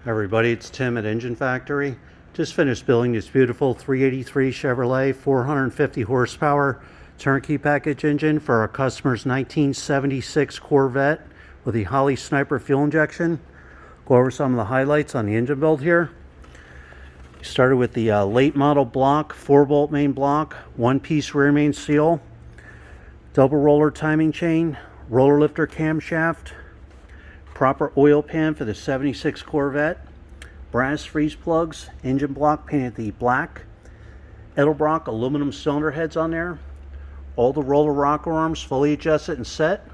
Everybody, it's Tim at Engine Factory. Just finished building this beautiful 383 Chevrolet 450 horsepower turnkey package engine for our customer's 1976 Corvette with the Holley Sniper fuel injection. Go over some of the highlights on the engine build here. We started with the late model block, 4-bolt main block, 1-piece rear main seal, double roller timing chain, roller lifter camshaft, proper oil pan for the 76 Corvette, brass freeze plugs, engine block painted the black, Edelbrock aluminum cylinder heads on there, all the roller rocker arms fully adjusted and set.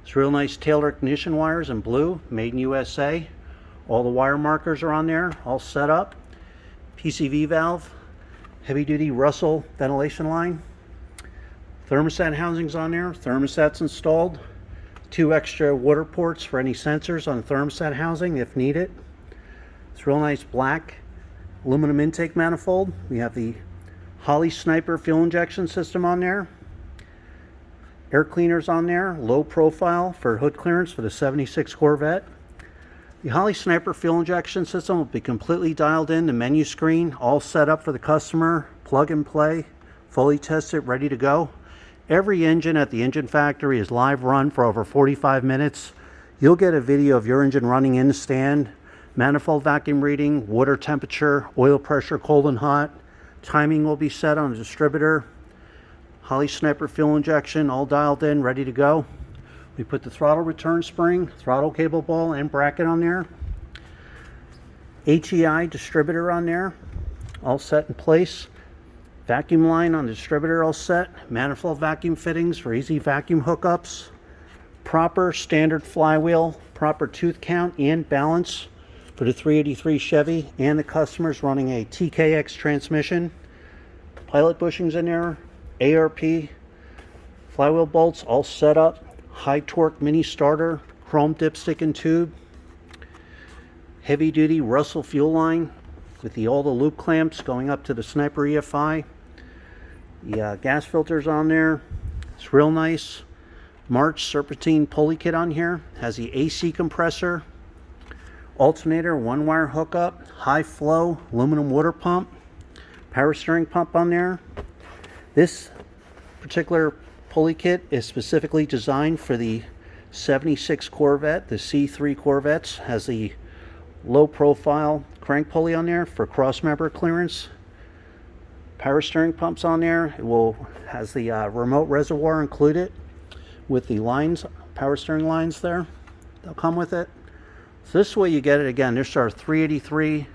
It's real nice Taylor ignition wires in blue, made in USA. All the wire markers are on there, all set up. PCV valve, heavy duty Russell ventilation line. Thermostat housings on there, thermostats installed. 2 extra water ports for any sensors on the thermostat housing if needed. It's real nice black aluminum intake manifold. We have the Holley Sniper fuel injection system on there. Air cleaners on there, low profile for hood clearance for the 76 Corvette. The Holley Sniper fuel injection system will be completely dialed in, the menu screen, all set up for the customer, plug and play, fully tested, ready to go. Every engine at the Engine Factory is live run for over 45 minutes. You'll get a video of your engine running in the stand, manifold vacuum reading, water temperature, oil pressure, cold and hot. Timing will be set on the distributor. Holley Sniper fuel injection, all dialed in, ready to go. We put the throttle return spring, throttle cable ball, and bracket on there. HEI distributor on there, all set in place. Vacuum line on the distributor all set. Manifold vacuum fittings for easy vacuum hookups. Proper standard flywheel, proper tooth count and balance for the 383 Chevy, and the customer's running a TKX transmission. Pilot bushings in there, ARP, flywheel bolts all set up. High torque mini starter, chrome dipstick and tube. Heavy duty Russell fuel line with all the loop clamps going up to the Sniper EFI. The gas filters on there. It's real nice. March serpentine pulley kit on here. Has the AC compressor, alternator, 1-wire hookup, high flow aluminum water pump, power steering pump on there. This particular pulley kit is specifically designed for the 76 Corvette. The C3 Corvettes has the low profile crank pulley on there for cross member clearance. Power steering pumps on there. It has the remote reservoir included with the lines, power steering lines there. They'll come with it. So this way you get it again. This is our 383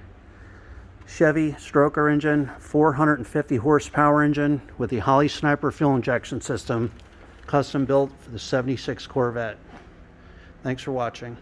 Chevy stroker engine, 450 horsepower engine with the Holley Sniper fuel injection system, custom built for the 76 Corvette. Thanks for watching.